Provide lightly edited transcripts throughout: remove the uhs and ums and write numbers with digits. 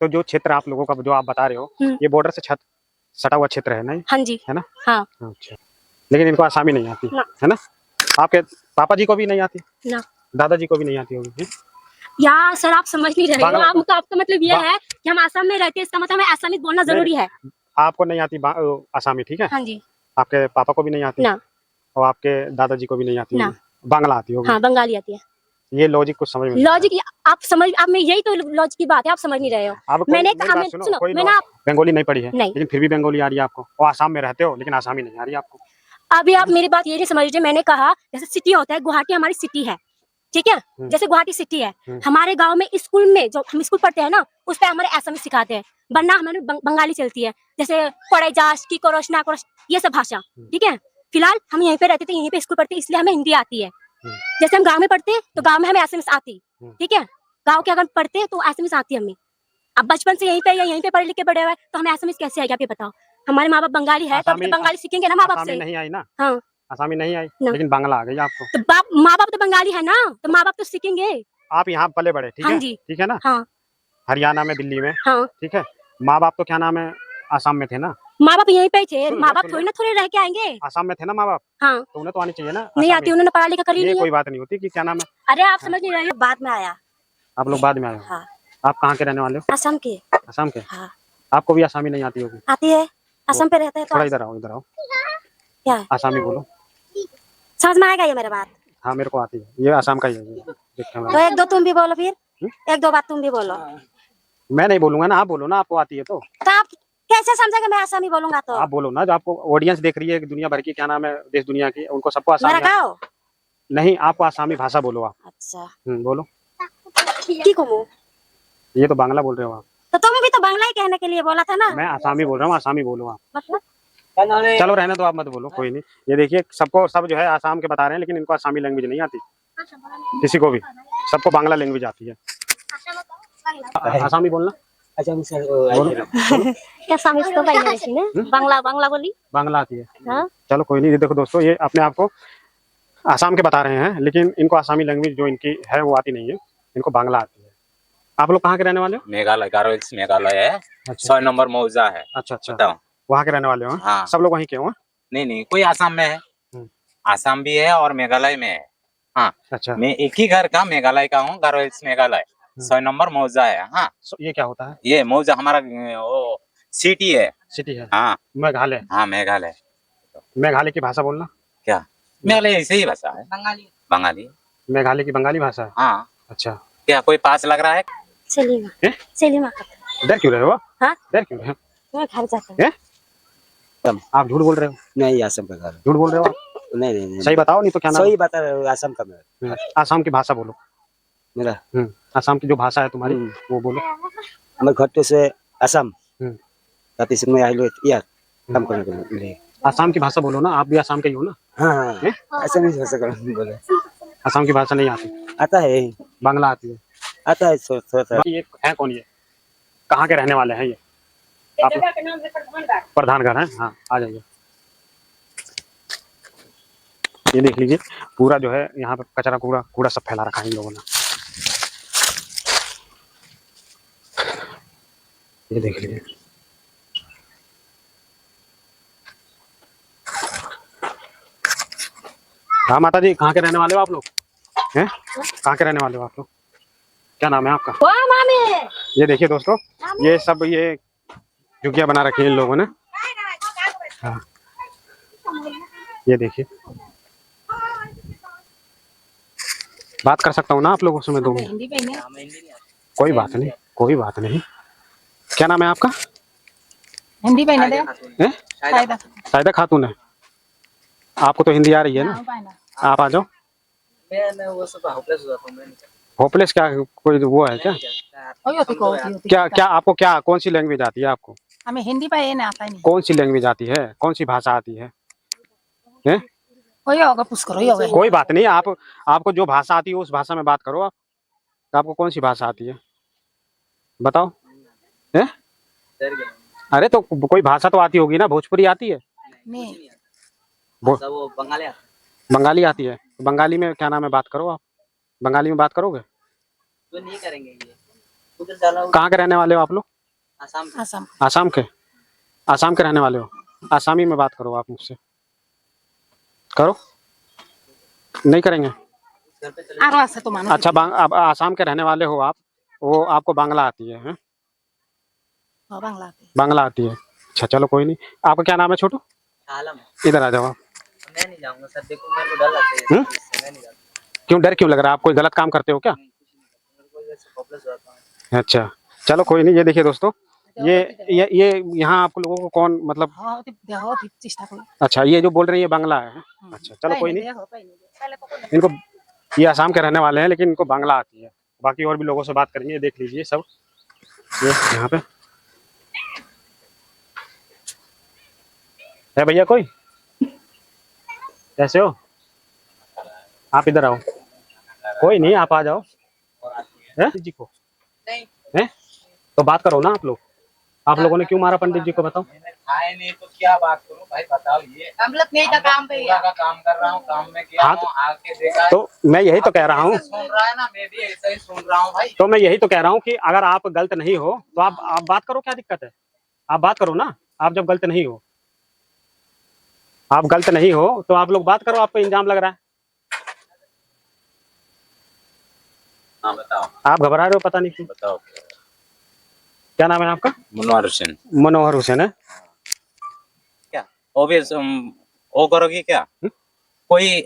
तो जो क्षेत्र आप लोगों का जो आप बता रहे हो, ये बॉर्डर से सटा हुआ क्षेत्र है ना? हाँ जी, है ना? हाँ। अच्छा, लेकिन इनको आसामी नहीं आती ना। है ना? आपके पापा जी को भी नहीं आती? ना। दादाजी को भी नहीं आती होगी? यार सर आप समझ नहीं रहे हो। आपका मतलब ये है कि हम आसाम में रहते हैं, इसका मतलब हमें आसामी बोलना जरूरी है। आपको नहीं आती आसामी, ठीक है? हाँ जी। आपके पापा को भी नहीं आती ना। और आपके दादाजी को भी नहीं आती ना। होगी। बांग्ला आती होगी। हाँ, बंगाली आती है। ये लॉजिक कुछ समझ में नहीं लॉजिक आप में यही तो लॉजिक की बात है, आप समझ नहीं रहे हो। मैंने सुनो, मैंने बंगाली नहीं पढ़ी है, नहीं, लेकिन फिर भी बंगाली आ रही है आपको, और आसाम में रहते हो लेकिन आसामी नहीं आ रही आपको। अभी आप मेरी बात ये नहीं समझ रहे। मैंने कहा जैसे सिटी होता है, गुवाहाटी हमारी सिटी है, ठीक है? जैसे गुवाहाटी सिटी है, हमारे गांव में स्कूल में जो हम स्कूल पढ़ते हैं ना, उस पे हमारे असमी सिखाते हैं, वरना हमारे बंगाली चलती है। जैसे पढ़े जाश की करोश ना करोश, ये सब भाषा, ठीक है? फिलहाल हम यहीं पे रहते थे, यहीं पे स्कूल पढ़ते, इसलिए हमें हिंदी आती है। जैसे हम गाँव में पढ़ते तो गाँव में हमें असमिस आती, ठीक है? गाँव के अगर पढ़ते तो असमिस आती हमें। अब बचपन से यहीं पे या यहीं पे पढ़े लिखे बड़े हुए, तो हमें असमिस कैसे आएगा? आप ये बताओ। हमारे माँ बाप बंगाली है, तो अब बंगाली सीखेंगे ना माँ बाप से। नहीं आई ना? हाँ, आसामी नहीं आई, लेकिन बांग्ला आ गई आपको। तो माँ बाप तो बंगाली है ना, तो माँ बाप तो सीखेंगे। आप यहाँ पले बड़े, ठीक है? हाँ जी। ठीक है ना? हाँ। हरियाणा में, दिल्ली में, हाँ। ठीक है? माँ बाप तो क्या नाम है, आसाम में थे ना? माँ बाप यहीं पे थे, माँ बाप थोड़ी ना थोड़े रह के आएंगे। आसाम में थे ना माँ बाप? हाँ, तो उन्हें तो आनी चाहिए ना? नहीं आती, उन्होंने पढ़ा लिखा कर ही नहीं है। कोई बात नहीं होती कि क्या नाम है। अरे आप समझ नहीं रहे, बाद में आया। आप लोग बाद में आए हो? हाँ। आप कहाँ के रहने वाले हो? असम के। असम के? हाँ। आपको भी आसामी नहीं आती होगी? आती है, असम पे रहते हैं तो। थोड़ा इधर आओ, इधर आओ। क्या है? आसामी बोलो। समझ में आएगा ये मेरा बात? हाँ, मेरे को आती है, ये आसाम का ही है। तो एक दो तुम भी बोलो, फिर एक दो बात तुम भी बोलो। मैं नहीं बोलूंगा ना, आप बोलो ना, आपको आती है तो आप कैसे समझेगा मैं आसामी बोलूंगा? तो आप बोलो ना, जो आपको ऑडियंस देख रही है दुनिया भर की, क्या नाम है, देश दुनिया की, उनको सबको आसामी नहीं, आपको आसामी भाषा बोलो आप। अच्छा, बोलो। ये तो बांग्ला बोल रहे हो आप, तो तुम भी तो बांग्ला ही कहने के लिए बोला था ना। मैं आसामी बोल रहा हूँ, आसामी बोलो आप। मतलब चलो रहने दो, आप मत बोलो, कोई नहीं। ये देखिए, सबको सब जो है आसाम के बता रहे हैं, लेकिन इनको आसामी लैंग्वेज नहीं आती किसी को भी, सबको बांग्ला लैंग्वेज आती है। आसामी बोलना। बांग्ला बोली, बांग्ला आती है। चलो कोई नहीं। ये देखो दोस्तों, ये अपने आप को आसाम के बता रहे हैं, लेकिन इनको आसामी लैंग्वेज जो इनकी है वो आती नहीं है, इनको बांग्ला आती है। आप लोग कहाँ के रहने वाले हो? मेघालय, गारो हिल्स मेघालय है। 100 नंबर मौजा है। अच्छा अच्छा, वहाँ के रहने वाले हो? हाँ। सब लोग वहीं के हो? नहीं, कोई आसाम में है, आसाम भी है और मेघालय में है। हाँ। अच्छा, मैं एक ही घर का मेघालय का हूँ, गारो हिल्स मेघालय। 100 नंबर मौजा है। हाँ। ये क्या होता है? ये मौजा हमारा वो सिटी है। सिटी है? हाँ, मेघालय। हाँ मेघालय। मेघालय की भाषा बोलना। क्या? मेघालय ऐसे ही भाषा है, बंगाली। मेघालय की बंगाली भाषा है? हाँ। अच्छा, क्या कोई पास लग रहा है? सेलिमा डर क्यों रहे हो? हाँ? डर क्यों रहे हो? मैं घर जाता हूँ। आप झूठ बोल रहे हो? नहीं, आसाम का घर। झूठ बोल रहे हो आप? नहीं, सही बताओ, नहीं तो क्या नाम? सही बता रहे हो, आसाम का मैं। आसाम की भाषा बोलो मेरा। आसाम की जो भाषा है तुम्हारी वो बोलो। हमारे घर से Assam tapi semua ahli iya काम करने के लिए। आसाम की भाषा बोलो ना, आप भी आसाम के ही हो ना? हाँ, आसामी भाषा बोले। आसाम की भाषा नहीं आती? आता है, बांग्ला आती है? आता है थोड़ा। ये है कौन? ये कहाँ के रहने वाले हैं? ये आप प्रधान घर है? हाँ, आ जाइए। ये देख लीजिए, पूरा जो है यहाँ पे कचरा कूड़ा सब फैला रखा है इन लोगों ने। ये देख लीजिए। हाँ माता जी, कहाँ के रहने वाले हो आप लोग? हैं? कहाँ के रहने वाले हो आप लोग? क्या नाम है आपका? ये देखिए दोस्तों, ये सब ये झुग्गियाँ बना रखी है इन लोगों ने। हाँ, ये देखिए, बात कर सकता हूँ ना आप लोगों से मैं 2 मिनट? कोई बात नहीं, कोई बात नहीं। क्या नाम है आपका? हिंदी पहने दे। शायदा खातून है। आपको तो हिंदी आ रही है ना? आप आ जाओ। होपलेस क्या कोई वो है क्या? क्या आपको क्या कौन सी लैंग्वेज आती है आपको? हमें हिंदी पे ये नहीं आता नहीं। कौन सी लैंग्वेज आती है? कौन सी भाषा आती है? हैं? कोई बात नहीं, आपको जो भाषा आती है उस भाषा में बात करो आप। आपको कौन सी भाषा आती है बताओ? हैं? अरे तो कोई भाषा तो आती होगी ना, भोजपुरी आती है? नहीं, वो बंगाली आती है? बंगाली में क्या नाम है, बात करो आप। बंगाली में बात करोगे? तो नहीं करेंगे ये। कहाँ के रहने वाले हो आप लोग? आसाम आसाम के? आसाम के रहने वाले हो? आसामी में बात करो आप मुझसे। करो, नहीं करेंगे? आरो से तो मानो अच्छा, अब आसाम के रहने वाले हो आप, वो आपको बांग्ला आती है? हैं? बांग्ला बांग्ला आती है। अच्छा चलो कोई नहीं। आपका क्या नाम है छोटू? इधर आ जाओ आप। मैं नहीं जाऊंगा सर, देखो मेरे को डर लगता है, मैं नहीं जाऊंगा। क्यों, डर क्यों लग रहा है? आप कोई गलत काम करते हो क्या? अच्छा चलो कोई नहीं। ये देखिए दोस्तों, ये यहाँ आप लोगों को कौन मतलब, अच्छा ये जो बोल रही है बांग्ला है? अच्छा चलो कोई नहीं। इनको, ये आसाम के रहने वाले हैं लेकिन इनको बांग्ला आती है। बाकी और भी लोगों से बात करेंगे। देख लीजिए सब, ये यहाँ पे है भैया कोई? कैसे हो आप? इधर आओ। कोई नहीं, आप आ जाओ। है जी को है तो बात करो ना आप लोग। आप लोगों ने क्यों मारा पंडित जी को, बताओ? खाए नहीं तो क्या बात करूं भाई, बताओ। ये हम लोग नहीं का काम पे पूरा का काम कर रहा हूँ, काम में किया हाँ, हूँ, आके देखा। तो मैं यही तो कह रहा हूँ, सुन रहा है ना, मैं भी ऐसा ही सुन रहा हूँ भाई। तो मैं यही तो कह रहा हूँ कि अगर आप गलत नहीं हो तो आप बात करो, क्या दिक्कत है? आप बात करो ना। आप जब गलत नहीं हो, आप गलत नहीं हो तो आप लोग बात करो। आपको इल्जाम लग रहा है। हाँ बताओ। आप घबरा रहे हो, पता नहीं क्यों। बताओ क्या नाम है आपका? मनोहर हुसैन। मनोहर हुसैन है? क्या ओबियस वो करोगे क्या? कोई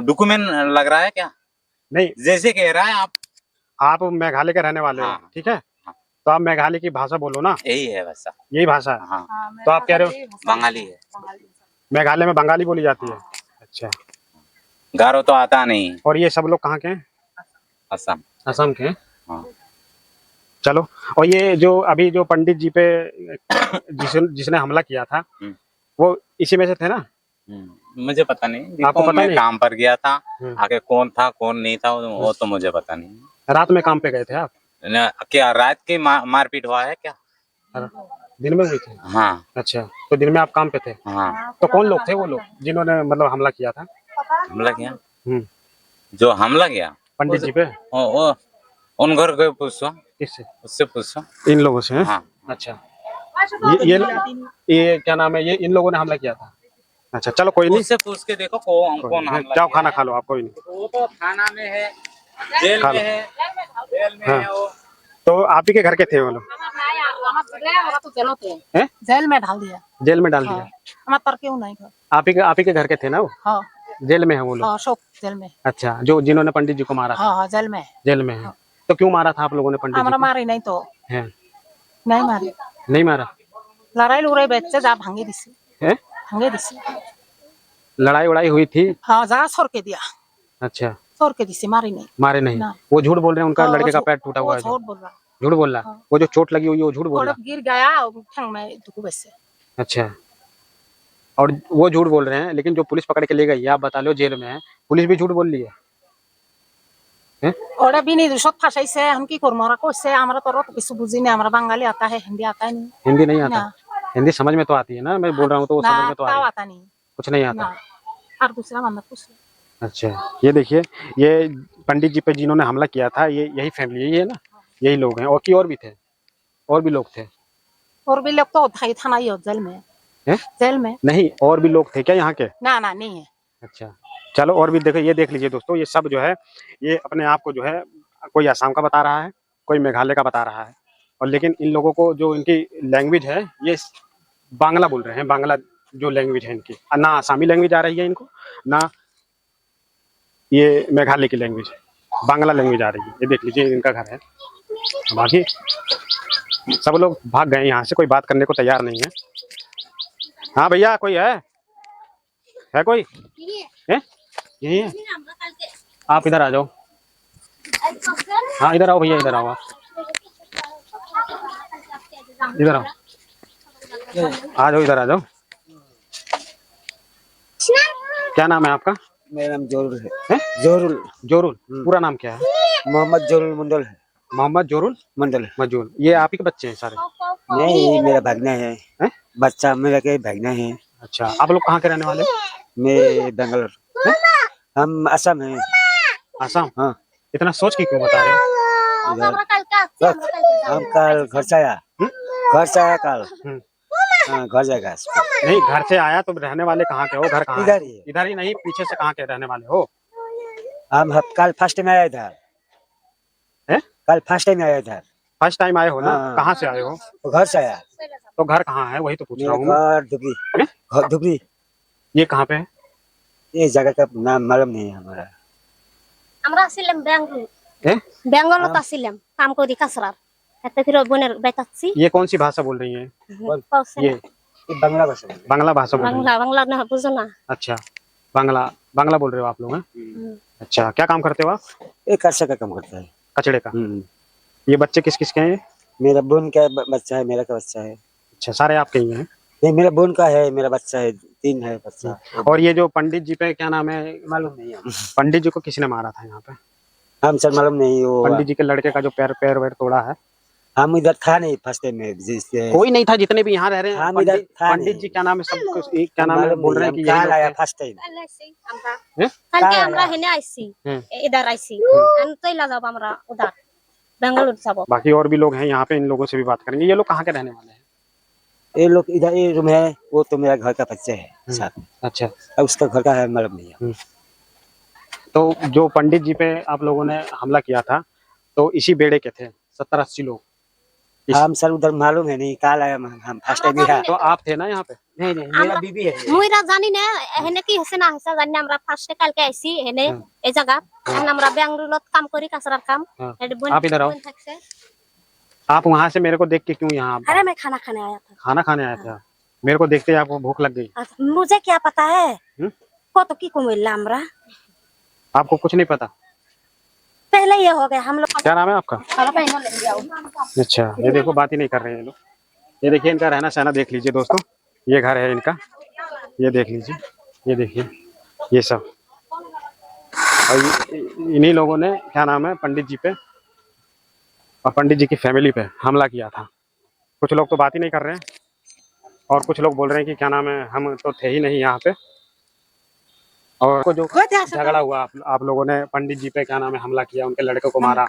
डॉक्यूमेंट लग रहा है क्या? नहीं, जैसे कह रहा है आप मेघालय के रहने वाले हो, हाँ, ठीक है? हाँ। तो आप मेघालय की भाषा बोलो ना। यही है भाषा, यही भाषा है? हाँ। तो आप कह रहे हो बंगाली है, मेघालय में बंगाली बोली जाती है? अच्छा, गारो तो आता नहीं। और ये सब लोग कहाँ के हैं? असम। असम के हैं? हाँ। चलो, और ये जो अभी जो पंडित जी पे जिसने हमला किया था, वो इसी में से थे ना? मुझे पता नहीं, आपको पता मैं नहीं? काम पर गया था, आगे कौन था कौन नहीं था वो तो मुझे पता नहीं। रात में काम पे गए थे आप? क्या रात की मारपीट हुआ है क्या? दिन में हुई थी? हाँ। अच्छा, तो दिन में आप काम पे थे? हाँ। तो कौन लोग थे वो लोग जिन्होंने मतलब हमला किया था? हमला किया? जो हमला किया पंडित जी पे? उन घर को पूछो। किससे? उससे पूछो। इन लोगों से? हाँ। अच्छा, ये क्या नाम है, ये इन लोगों ने हमला किया था? अच्छा चलो कोई नहीं, उससे पूछ के देखो कौन हमला जाओ किया खाना है। खा लो आप, कोई नहीं। वो तो थाना में है, जेल खा में लो। है, जेल में हाँ। है वो। तो आप ही के घर के थे वो लोग? हैं? जेल में डाल दिया। जेल में डाल दिया? हमारा तर क्यों नहीं घर। आप ही के घर के थे ना वो? हाँ। जेल में है वो लोग? हाँ, अशोक जेल में। अच्छा, जो जिन्होंने पंडित जी को मारा था? हाँ हाँ, जेल में। जेल में है। तो क्यों मारा था आप लोगों ने पंडित जी हमारा को? मारी नहीं तो है? नहीं मारी। नहीं मारा? लड़ाई लुड़ाई बेचे जा भांगे दिसी है? भांगे दिसी। लड़ाई उड़ाई हुई थी? हाँ, जा छोड़ के दिया। अच्छा, छोड़ के दिसी, मारी नहीं। मारे नहीं? ना। वो झूठ बोल रहे हैं, उनका हाँ, लड़के का वो पैर टूटा हुआ है? झूठ बोल रहा। झूठ बोल रहा? हाँ। वो जो चोट लगी हुई है वो झूठ बोल रहा? गिर गया ठंग में दुखू बसे। अच्छा, और वो झूठ बोल रहे हैं, लेकिन जो पुलिस पकड़ के ले गई है, आप बता लो जेल में है, पुलिस भी झूठ बोल रही है? ওরা বিনি দুশত ফাঁসাইছে এখন কি করবো ওরা কইছে আমরা তো অত কিছু বুঝি না আমরা বাঙালি आता है हिंदी आता नहीं हिंदी नहीं आता? ना। हिंदी समझ में तो आती है ना, मैं बोल रहा हूँ तो वो ना समझ में तो आ ताव रही है। आता नहीं कुछ नहीं आता? ना। और दूसरा बंदा पूछ लो। अच्छा, ये देखिए, ये पंडित जी पे जिन्होंने हमला किया था, ये यही फैमिली है ना? यही लोग हैं? और भी थे? और भी लोग थे? और भी लोग तो थाई थाना ही हो जेल में हैं? जेल में नहीं, और भी लोग थे क्या यहाँ के? ना ना नहीं है। अच्छा चलो, और भी देखो, ये देख लीजिए दोस्तों, ये सब जो है, ये अपने आप को जो है कोई असम का बता रहा है, कोई मेघालय का बता रहा है, और लेकिन इन लोगों को जो इनकी लैंग्वेज है ये बांग्ला बोल रहे हैं। बांग्ला जो लैंग्वेज है इनकी, ना आसामी लैंग्वेज आ रही है इनको, ना ये मेघालय की लैंग्वेज, बांग्ला लैंग्वेज आ रही है। ये देख लीजिए, इनका घर है। बाकी सब लोग भाग गए यहाँ से, कोई बात करने को तैयार नहीं है। हाँ भैया, कोई है कोई? है? यही है? आप इधर आ जाओ। हाँ इधर आओ भैया, इधर आओ आप, इधर आओ, आ जाओ, इधर आ जाओ। क्या नाम है आपका? मेरा नाम जोरुल है। जोरुल? जोरुल? पूरा नाम क्या है? मोहम्मद जोरुल मंडल है। मोहम्मद जोरुल मंडल? मजूल। ये आप ही के बच्चे हैं सारे? नहीं, मेरा भागना है। बच्चा मेरा के भागना है। अच्छा, आप लोग कहाँ के रहने वाले? मैं बेंगलोर। हम असम हैं। असम? हाँ। इतना सोच के क्यों बता रहे हो? हम कल घर से आया, घर से आया कल। हाँ, घर जाएगा। नहीं, घर से आया तो रहने वाले कहाँ के हो? घर कहाँ है? इधर ही। इधर ही नहीं, पीछे से कहाँ के रहने वाले हो? हम कल फर्स्ट टाइम आया इधर। हैं? कल फर्स्ट टाइम आया इधर। फर्स्ट टाइम आए हो ना? हाँ। कहाँ से आए हो? तो घर से आया। तो घर कहाँ है? वही तो पूछ रहा मेरा हूँ मैं। घर धुबरी। घर धुबरी। ये कहाँ पे है? ये जगह का नाम मालूम नहीं है हमारा। আমরা ছিলাম বেঙ্গল हैं? বেঙ্গলত ছিলাম কাম করি কাছরার এতে ফিরে বোনের বেতাচ্ছি ये कौन सी भाषा बोल रही है? ये ये बांग्ला भाषा है। बांग्ला भाषा बोल रही है। বাংলা বাংলা না বুঝো না अच्छा, बांग्ला बांग्ला बोल रहे हो आप लोग हैं? अच्छा, क्या काम करते हो आप? ये कर्षा का काम करता है। कचड़े का। ये बच्चे किस किस के हैं? मेरा बहन का बच्चा है, मेरा का बच्चा है। अच्छा, सारे आपके ही हैं? नहीं, मेरा बहन का है, मेरा बच्चा है, 3 है बच्चा। और ये जो पंडित जी पे क्या नाम है? मालूम नहीं है। पंडित जी को किसने मारा था यहाँ पे? हम सर मालूम नहीं वो। पंडित जी के लड़के का जो पैर वैर तोड़ा है। हम इधर था नहीं फर्स्ट टाइम में जिससे। कोई नहीं था, जितने भी यहाँ रह रहे हैं। हम इधर था पंडित नहीं। जी क्या नाम है? सबको क्या नाम है? मालूम बोल रहे हैं नहीं, कि हम यही कल लोग आया हैं। First time. हैं? কালকে আমরা হেনে আইছি হুম। ইদার আইছি আমি তৈলা যাব আমরা উদার বেঙ্গালুরু যাব बाकी और भी लोग हैं यहाँ पे, इन लोगों से भी बात करेंगे। ये लोग कहाँ के रहने वाले हैं? ये लोग इधर ये रूम है, वो तो मेरा घर का बच्चा है साथ में। अच्छा, अब उसका घर का है मालूम नहीं है। तो जो पंडित जी पे आप लोगों ने हमला किया था, तो इसी बेड़े के थे 70-80 लोग? हम सर उधर मालूम है नहीं, कल आया हम फर्स्ट टाइम ही है। तो आप थे না यहाँ पे? नहीं नहीं, मेरा बीबी है। মুইরা জানি না হেনে কি হইছে না হইছে জানি না আমরা ফার্স্টে কালকে আইছি হেনে এই জায়গা এখন আমরা বেঙ্গালুরুত কাম করি কাছরার কাম हाँ। এডি বোন आप इधर आओ। বোন থাকছে आप वहाँ से मेरे को देख के क्यों यहाँ? अरे मैं खाना खाने आया था खाना खाने आए थे? मेरे को देखते ही आपको भूख लग गई? अच्छा, मुझे क्या पता है কত কি কমিলা আমরা आपको कुछ नहीं पता? पहले ये हो गया हम लोग क्या नाम है आपका? चलो पहले ले जाओ अच्छा, ये देखो बात ही नहीं कर रहे हैं ये लोग। ये देखिए इनका रहना सहना देख लीजिए दोस्तों। ये घर है इनका, ये देख लीजिए, ये देखिए ये सब। और इन्हीं लोगों ने क्या नाम है पंडित जी पे और पंडित जी की फैमिली पे हमला किया था। कुछ लोग तो बात ही नहीं कर रहे हैं और कुछ लोग बोल रहे हैं कि क्या नाम है हम तो थे ही नहीं यहाँ पे। और को जो झगड़ा हुआ आप लोगों ने पंडित जी पे क्या नाम है हमला किया, उनके लड़के को मारा।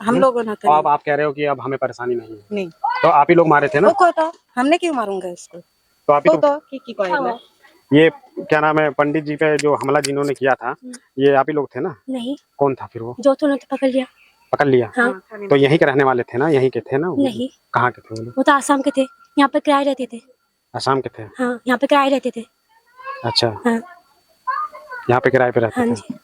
हम लोगों ने तो अब आप कह रहे हो कि अब हमें परेशानी नहीं है। नहीं तो आप ही लोग मारे थे ना? वो कोई तो हमने क्यों मारूंगा इसको तो आप ही तो की कोई ये क्या नाम है पंडित जी पे जो हमला जिन्होंने किया था, ये आप ही लोग थे ना? नहीं कौन था फिर वो? जो तो तो पकड़ लिया पकड़ लिया? हाँ तो यहीं के रहने वाले थे ना? यहीं के थे ना? नहीं कहाँ के थे वो लोग? वो तो आसाम के थे, यहाँ पे किराए रहते थे। असम के थे? हाँ यहाँ पे किराए रहते थे। अच्छा, हाँ यहाँ पे किराए पे रहते हाँ थे। जी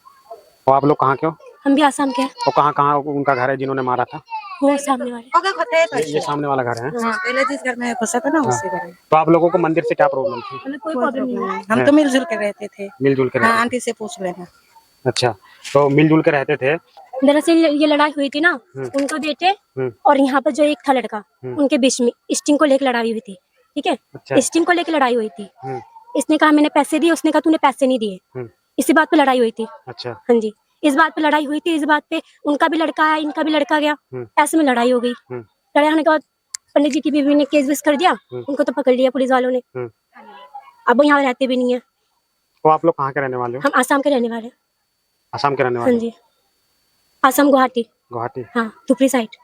और आप लोग कहाँ के हो? हम भी आसाम के हैं। और कहाँ कहाँ उनका घर है जिन्होंने मारा था? वो सामने वाले ये सामने वाला घर है? पहले जिस घर में घुसा था ना उसी घर में। तो आप लोगों को मंदिर से क्या प्रॉब्लम थी? हमें कोई प्रॉब्लम नहीं है। हम तो मिलजुल के रहते थे। मिलजुल के हाँ रहते आंटी से पूछ लेना। थे? अच्छा, तो मिलजुल के रहते थे। दरअसल ये लड़ाई हुई थी ना उनका बेटे और यहाँ पर जो एक था लड़का उनके बीच में स्टिंग को लेकर लड़ाई हुई थी। ठीक है, अच्छा। स्टिंग को लेकर लड़ाई हुई थी। इसने कहा मैंने पैसे दिए, उसने कहा तूने पैसे नहीं दिए। इसी बात पे लड़ाई हुई थी। अच्छा, हाँ जी, इस बात पे लड़ाई हुई थी। इस बात पे उनका भी लड़का है, इनका भी लड़का गया, ऐसे में लड़ाई हो गई। लड़ाई होने के बाद पंडित जी की बीवी ने केस वेस कर दिया, उनको तो पकड़ लिया पुलिस वालों ने। अब वो यहाँ रहते भी नहीं है। तो आप लोग कहाँ के रहने वाले हो? हम आसाम के रहने वाले हैं। असम के रहने हाँ वाले? जी, आसाम गुवाहाटी। गुवाहाटी? हाँ धुपरी साइड।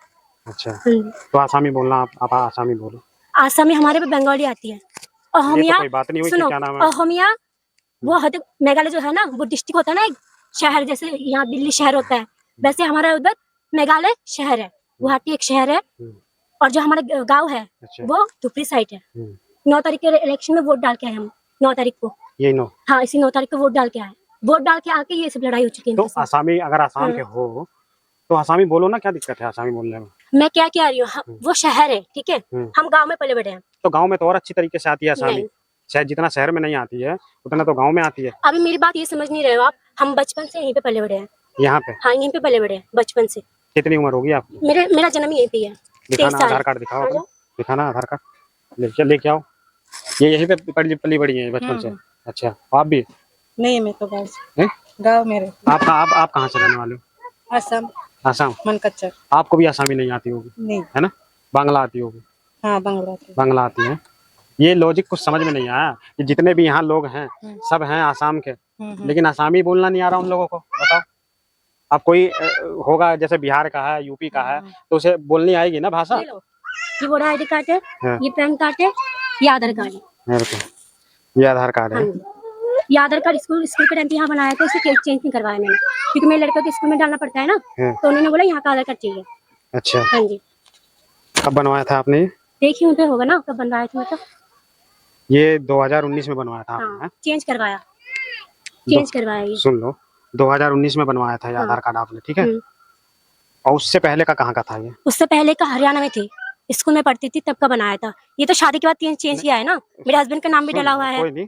अच्छा, हाँ जी, तो आसामी बोलना आप आसामी बोलो। आसामी हमारे पे बंगाली आती है और हम ये तो यहाँ कोई बात नहीं हुई कि सुनो क्या नाम है? और हम यहाँ वो हद मेघालय जो है ना वो डिस्ट्रिक्ट होता है ना, एक शहर जैसे यहाँ दिल्ली शहर होता है वैसे हमारा उधर मेघालय शहर है, गुवाहाटी एक शहर है और जो हमारा गांव है अच्छा। वो धुपरी साइड है। 9 तारीख के इलेक्शन में वोट डाल के आए हम, 9 तारीख को। यही नो? हाँ इसी 9 तारीख को वोट डाल के आए। वोट डाल के आके ये सब लड़ाई हो चुकी है तो इनके साथ। आसामी अगर आसाम के हो तो आसामी बोलो ना, क्या दिक्कत है आसामी बोलने में? मैं क्या कह रही हूँ, वो शहर है ठीक है, हम गाँव में पले बड़े हैं। तो गांव में तो और अच्छी तरीके से आती है आसामी। नहीं। शायद जितना शहर में नहीं आती है उतना तो गांव में आती है। अभी मेरी बात ये समझ नहीं रहे हो आप, हम बचपन से यहीं पे पले बड़े हैं। यहाँ पे? हाँ यहीं पे पले बड़े हैं बचपन से। कितनी उम्र होगी आपकी? मेरा जन्म यहीं पे है। 23 दिखाना साल। आधार कार्ड दिखाओ अपना। दिखाना आधार कार्ड लेके आओ। ये यहीं पे पली बड़ी है बचपन से? अच्छा, आप भी? नहीं मैं तो गाँव हैं? गाँव मेरे आप कहाँ से रहने वाले हो? असम आसाम? मनकच्चर। आपको भी आसामी नहीं आती होगी नहीं है ना? बांग्ला आती होगी? हाँ बांग्ला बांग्ला आती है। ये लॉजिक कुछ समझ में नहीं आया कि जितने भी यहाँ लोग हैं सब हैं आसाम के, लेकिन आसामी बोलना नहीं आ रहा उन लोगों को। बताओ अब कोई होगा जैसे बिहार का है, यूपी का है, तो उसे बोलनी आएगी ना भाषा। ये लो, ये वोटर आईडी कार्ड है, हाँ। ये पैन कार्ड है, ये आधार कार्ड है। मेरे को ये आधार कार्ड है। हाँ जी। ये आधार कार्ड स्कूल के टाइम पे यहाँ बनाया था, इसे चेंज नहीं करवाया मैंने, क्योंकि मेरे लड़के को स्कूल में डालना पड़ता है ना, हाँ। तो उन्होंने बोला यहाँ का आधार कार्ड चाहिए। अच्छा, हाँ जी। कब बनवाया था आपने? देखिए उधर होगा ना कब बनवाया था, मतलब ये 2019 में बनवाया था आपने? हाँ, चेंज करवाया ये। सुन लो, 2019 में बनवाया था ये हाँ। आधार कार्ड आपने, ठीक है। और उससे पहले का कहाँ का था ये? उससे पहले का हरियाणा में थी, स्कूल में पढ़ती थी तब का बनाया था। ये तो शादी के बाद चेंज किया है ना, मेरे हस्बैंड का नाम भी डला हुआ है। कोई नहीं,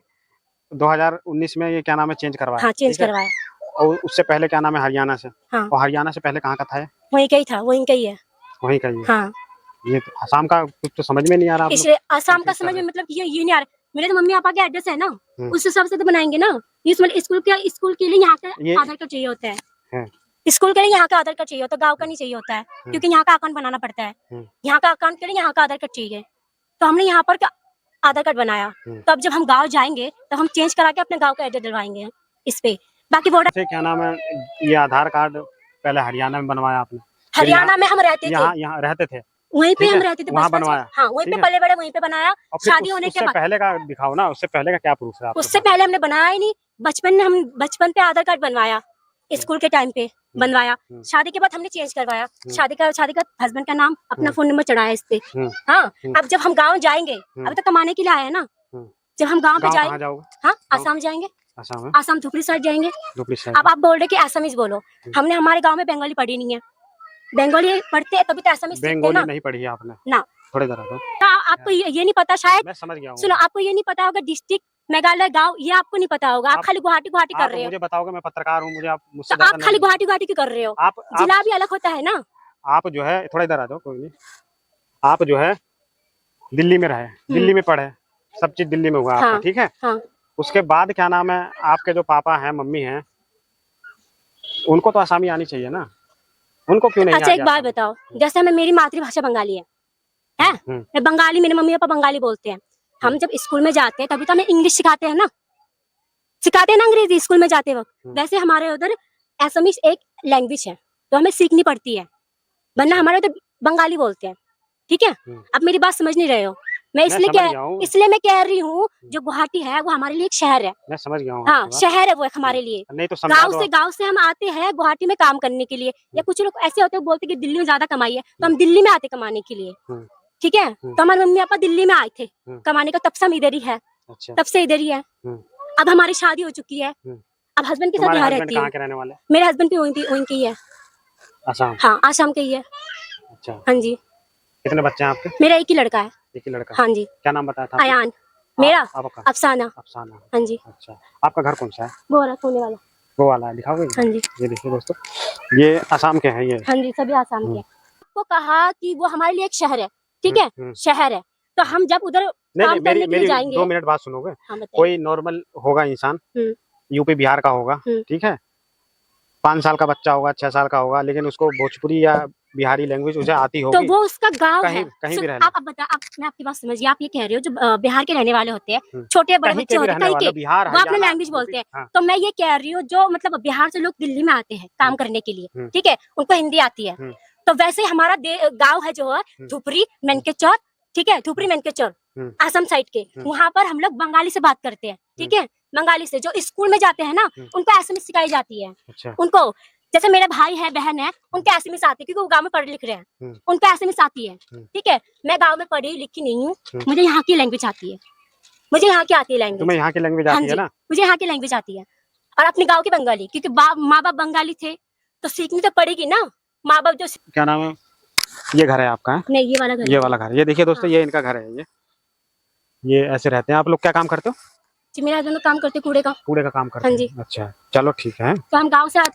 2019 में ये क्या नाम है चेंज करवाया? हाँ, चेंज ठीक है? करवाया। और उससे पहले क्या नाम है हरियाणा से? हाँ। और हरियाणा से पहले कहाँ का था ये? वहीं का ही था, वहीं का ही है। वहीं का ही है। हाँ, ये तो असम का कुछ तो समझ में नहीं आ रहा आप लोग। इसलिए आसाम का समझ में मतलब ये नहीं आ रहा। मेरे तो मम्मी पापा का एड्रेस है ना, उस हिसाब से तो बनाएंगे ना। ये स्कूल के लिए यहाँ का आधार कार्ड चाहिए होता है। स्कूल के लिए यहाँ का आधार कार्ड चाहिए होता है, गाँव का नहीं चाहिए होता है, क्योंकि यहाँ का अकाउंट बनाना पड़ता है। यहाँ का अकाउंट के लिए यहाँ का आधार कार्ड चाहिए, तो हमने यहाँ पर आधार कार्ड बनाया। तो अब जब हम गाँव जाएंगे तो हम चेंज करा के अपने गाँव का एड्रेस डलवाएंगे इस पे। बाकी वोटर क्या नाम है, ये आधार कार्ड पहले हरियाणा में बनवाया आपने? हरियाणा में हम रहते थे, यहाँ रहते थे, वहीं पे हम रहते थे, वहाँ बचपन से। बनवाया। हाँ, वहीं पे पले बड़े वहीं पे बनाया। और फिर शादी होने के उससे बाद पहले का दिखाओ ना, उससे पहले का क्या प्रूफ है आपके उससे पास? पहले हमने बनाया ही नहीं। बचपन पे आधार कार्ड बनवाया, स्कूल के टाइम पे बनवाया। शादी के बाद हमने चेंज करवाया। शादी का हस्बैंड का नाम, अपना फोन नंबर चढ़ाया इस पे। हाँ, अब जब हम गाँव जाएंगे, अभी तो कमाने के लिए आए हैं ना, जब हम गाँव पे जाएंगे, हाँ, आसाम जाएंगे, आसाम धुपरी साइड जाएंगे। अब आप बोल रहे कि असमीज बोलो, हमने हमारे गाँव में बंगाली पढ़ी नहीं है। बंगाली पढ़ते हैं तभी तो असमीज सीखते हैं ना। नहीं पढ़ी है आपने ना, थोड़ी देर तो आपको ये नहीं पता शायद। मैं समझ गया हूँ। सुनो, आपको ये नहीं पता होगा डिस्ट्रिक्ट मेघालय गांव, ये आपको नहीं पता होगा। आप खाली गुवाहाटी कर रहे हो। मुझे बताओगे, मैं पत्रकार हूँ, मुझे आप मुझसे तो आप खाली गुवाहाटी क्यों कर रहे हो? आप जिला भी अलग होता है ना। आप जो है थोड़ा इधर आ जाओ, कोई नहीं। आप जो है दिल्ली में रहे, दिल्ली में पढ़े, सब चीज दिल्ली में हुआ आपका, हाँ, ठीक है। हाँ। उसके बाद क्या नाम है, आपके जो पापा हैं, मम्मी हैं, उनको तो आसामी आनी चाहिए ना, उनको क्यों नहीं? अच्छा, एक बात बताओ, जैसे हमें, मेरी मातृभाषा बंगाली है? मैं बंगाली, मेरे मम्मी पापा बंगाली बोलते हैं। हम जब स्कूल में जाते हैं तभी तो हमें इंग्लिश सिखाते हैं ना, अंग्रेजी स्कूल में जाते वक्त। वैसे हमारे उधर असमीज एक लैंग्वेज है तो हमें सीखनी पड़ती है, वरना हमारे उधर बंगाली बोलते हैं, ठीक है। अब मेरी बात समझ नहीं रहे हो। मैं इसलिए मैं कह रही हूँ, जो गुवाहाटी है वो हमारे लिए एक शहर है। मैं समझ गया हूँ। हाँ, शहर है वो एक हमारे लिए। नहीं तो गाँव से हम आते हैं गुवाहाटी में काम करने के लिए, या कुछ लोग ऐसे होते हैं बोलते कि दिल्ली में ज्यादा कमाई है, तो हम दिल्ली में आते कमाने के लिए, ठीक है। तो हमारे मम्मी पापा दिल्ली में आए थे कमाने का, तब से हम इधर ही है। अच्छा। तब से इधर ही है। अब हमारी शादी हो चुकी है, अब हस्बैंड के साथ यहाँ रहती है। रहने वाले? मेरे हस्बैंड भी वहीं के ही है, आसाम। हाँ, आसाम के ही है। अच्छा। हाँ जी। कितने बच्चे हैं आपके? मेरा एक ही लड़का है। एक ही लड़का? हाँ जी। क्या नाम बताया था? अयान। मेरा आपका? अफसाना। अफसाना। हाँ जी। अच्छा, आपका घर कौन सा है? वो वाला सोने वाला। वो वाला है, दिखाओगे? हाँ जी। ये देखिए दोस्तों, ये आसाम के हैं ये। हाँ जी, सभी आसाम के। वो कहा कि वो हमारे लिए एक शहर है, ठीक है, शहर है। तो हम जब उधर काम करने के लिए जाएंगे, 2 मिनट बात सुनोगे? हाँ, कोई नॉर्मल होगा इंसान, यूपी बिहार का होगा, ठीक है, 5 साल का बच्चा होगा, 6 साल का होगा, लेकिन उसको भोजपुरी या बिहारी लैंग्वेज उसे आती होगी, तो वो उसका गांव है। कहीं भी रहना। आप बता, मैं आपकी बात समझिए। आप ये कह रहे हो जो बिहार के रहने वाले होते हैं, छोटे बड़े बच्चे होते हैं, कहीं के, वो अपने लैंग्वेज बोलते हैं। तो मैं ये कह रही हूँ, जो मतलब बिहार से लोग दिल्ली में आते हैं काम करने के लिए, ठीक है, उनको हिंदी आती है। तो वैसे हमारा गाँव है जो है धुपरी मेनकेचौर, ठीक है, धुपरी मेनकेचौर, आसाम साइड के, वहाँ पर हम लोग बंगाली से बात करते हैं, ठीक है। बंगाली से जो स्कूल में जाते हैं ना, उनको असमीज सिखाई जाती है। उनको, जैसे मेरे भाई है, बहन है, उनके असमीज आती है, क्योंकि वो गाँव में पढ़े लिख रहे हैं, उनको असमीज आती है, ठीक है। मैं गाँव में पढ़ी लिखी नहीं हूँ, मुझे यहाँ की लैंग्वेज आती है, मुझे यहाँ की आती है लैंग्वेज। तुम्हें यहाँ की लैंग्वेज आती है ना? मुझे यहाँ की लैंग्वेज आती है, और अपने गाँव की बंगाली, क्योंकि माँ बाप बंगाली थे तो सीखनी तो पड़ेगी ना। माँ बाप जो, क्या नाम है, ये घर है आपका? है नहीं, ये वाला घर, ये वाला घर। ये देखिए दोस्तों, ये इनका घर है। ये ऐसे रहते हैं। आप लोग क्या काम करते हो? जी, मेरा हस्बैंड काम करते कूड़े का काम करते हैं। हाँ जी। अच्छा, चलो ठीक है। तो हम गाँव से आते